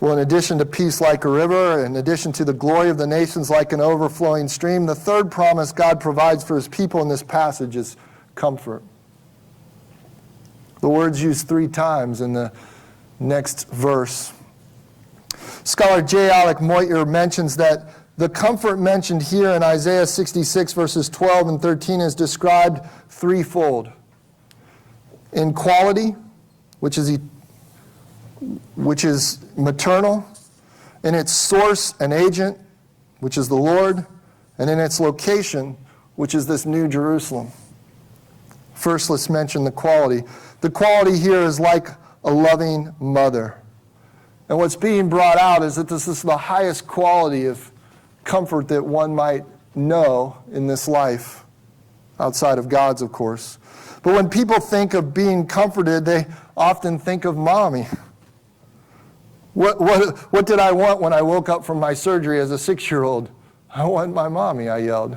Well, in addition to peace like a river, in addition to the glory of the nations like an overflowing stream, the third promise God provides for his people in this passage is comfort. The word's used 3 times in the next verse. Scholar J. Alec Moyer mentions that the comfort mentioned here in Isaiah 66 verses 12 and 13 is described threefold. In quality, which is maternal, in its source and agent, which is the Lord, and in its location, which is this New Jerusalem. First, let's mention the quality. The quality here is like a loving mother. And what's being brought out is that this is the highest quality of comfort that one might know in this life, outside of God's, of course. But when people think of being comforted, they often think of mommy. What did I want when I woke up from my surgery as a 6-year-old? I want my mommy, I yelled.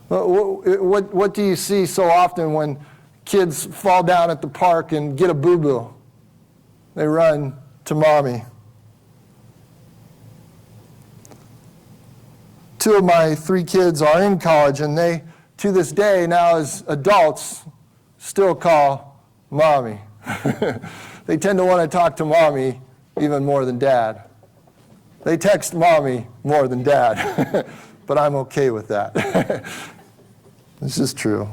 What do you see so often when kids fall down at the park and get a boo-boo? They run to mommy. 2 of my 3 kids are in college, and they, to this day, now as adults, still call mommy. They tend to want to talk to mommy even more than dad. They text mommy more than dad, but I'm okay with that. This is true.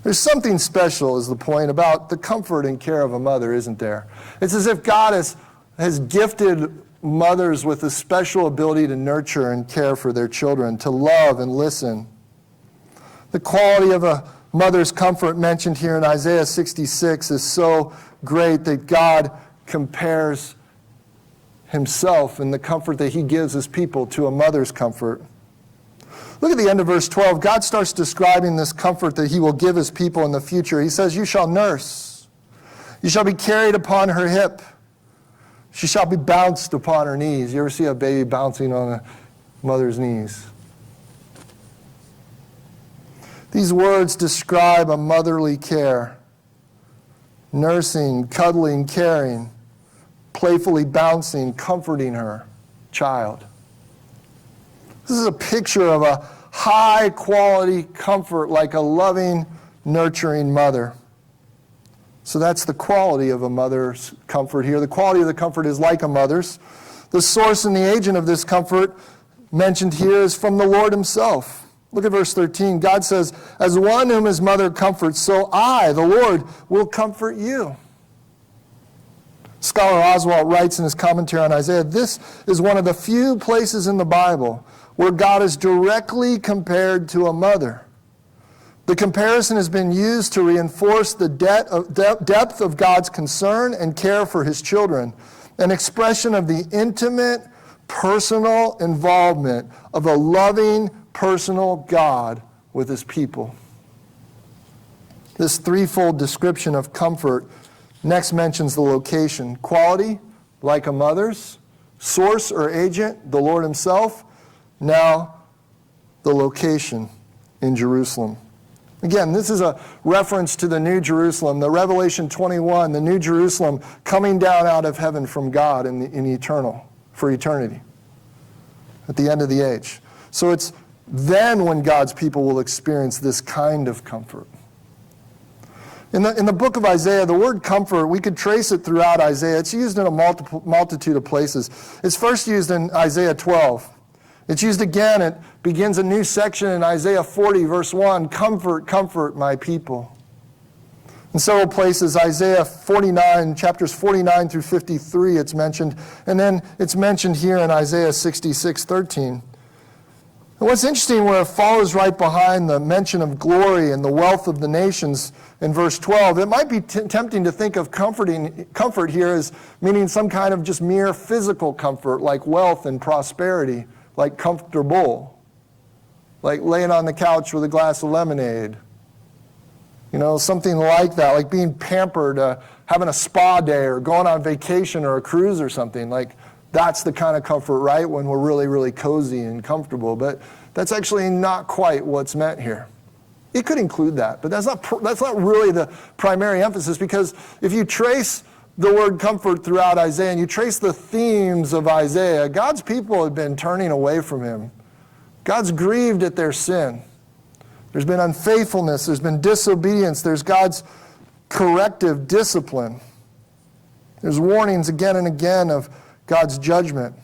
There's something special, is the point, about the comfort and care of a mother, isn't there? It's as if God has gifted mothers with a special ability to nurture and care for their children, to love and listen. The quality of a mother's comfort mentioned here in Isaiah 66 is so great that God compares himself and the comfort that he gives his people to a mother's comfort. Look at the end of verse 12. God starts describing this comfort that he will give his people in the future. He says, "You shall nurse. You shall be carried upon her hip. She shall be bounced upon her knees." You ever see a baby bouncing on a mother's knees? These words describe a motherly care. Nursing, cuddling, caring, playfully bouncing, comforting her child. This is a picture of a high-quality comfort, like a loving, nurturing mother. So that's the quality of a mother's comfort here. The quality of the comfort is like a mother's. The source and the agent of this comfort mentioned here is from the Lord himself. Look at verse 13. God says, "As one whom his mother comforts, so I, the Lord, will comfort you." Scholar Oswalt writes in his commentary on Isaiah, this is one of the few places in the Bible where God is directly compared to a mother. The comparison has been used to reinforce the depth of God's concern and care for his children, an expression of the intimate, personal involvement of a loving, personal God with his people. This threefold description of comfort next mentions the location. Quality, like a mother's. Source or agent, the Lord himself. Now, the location in Jerusalem. Again, this is a reference to the New Jerusalem, the Revelation 21, the New Jerusalem coming down out of heaven from God for eternity, at the end of the age. So it's then when God's people will experience this kind of comfort. In the book of Isaiah, the word comfort, we could trace it throughout Isaiah. It's used in a multitude of places. It's first used in Isaiah 12. It's used again. It begins a new section in Isaiah 40, verse 1. Comfort, comfort my people. In several places, Isaiah 49, chapters 49 through 53, it's mentioned. And then it's mentioned here in Isaiah 66:13. And what's interesting, where it follows right behind the mention of glory and the wealth of the nations in verse 12, it might be tempting to think of comfort here as meaning some kind of just mere physical comfort, like wealth and prosperity, like comfortable, like laying on the couch with a glass of lemonade. You know, something like that, like being pampered, having a spa day or going on vacation or a cruise or something. Like, that's the kind of comfort, right, when we're really, really cozy and comfortable. But that's actually not quite what's meant here. It could include that, but that's not really the primary emphasis, because if you trace the word comfort throughout Isaiah, and you trace the themes of Isaiah, God's people have been turning away from him. God's grieved at their sin. There's been unfaithfulness. There's been disobedience. There's God's corrective discipline. There's warnings again and again of God's judgment.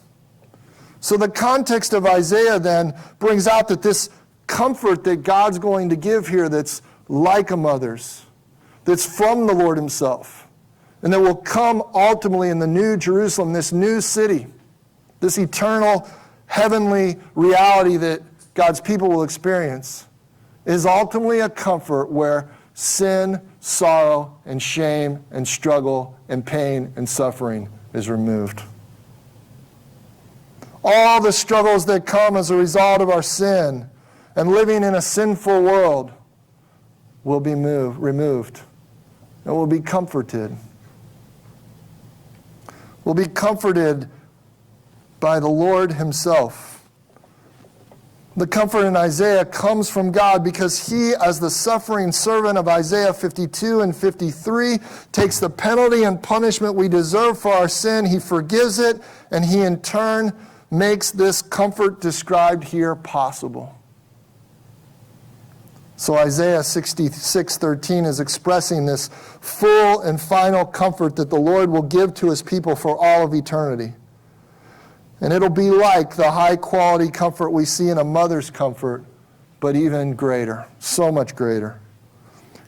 So the context of Isaiah then brings out that this comfort that God's going to give here that's like a mother's, that's from the Lord himself, and that will come ultimately in the new Jerusalem, this new city, this eternal heavenly reality that God's people will experience, is ultimately a comfort where sin, sorrow, and shame, and struggle, and pain, and suffering is removed. All the struggles that come as a result of our sin and living in a sinful world will be removed, and we'll be comforted. We'll be comforted by the Lord himself. The comfort in Isaiah comes from God because he, as the suffering servant of Isaiah 52 and 53, takes the penalty and punishment we deserve for our sin. He forgives it, and he in turn makes this comfort described here possible. So Isaiah 66:13 is expressing this full and final comfort that the Lord will give to his people for all of eternity. And it'll be like the high-quality comfort we see in a mother's comfort, but even greater, so much greater.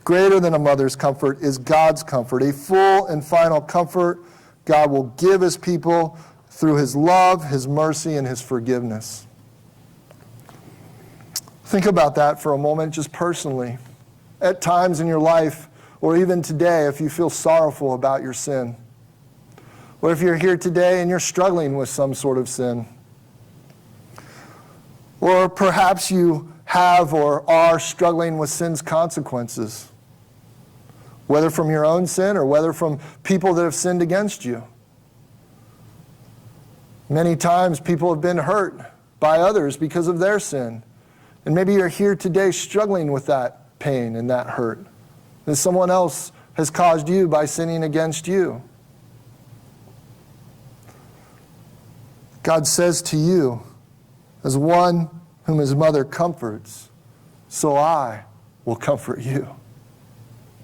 Greater than a mother's comfort is God's comfort, a full and final comfort God will give his people through his love, his mercy, and his forgiveness. Think about that for a moment, just personally. At times in your life, or even today, if you feel sorrowful about your sin, or if you're here today and you're struggling with some sort of sin, or perhaps you have or are struggling with sin's consequences, whether from your own sin or whether from people that have sinned against you. Many times people have been hurt by others because of their sin. And maybe you're here today struggling with that pain and that hurt that someone else has caused you by sinning against you. God says to you, as one whom his mother comforts, so I will comfort you.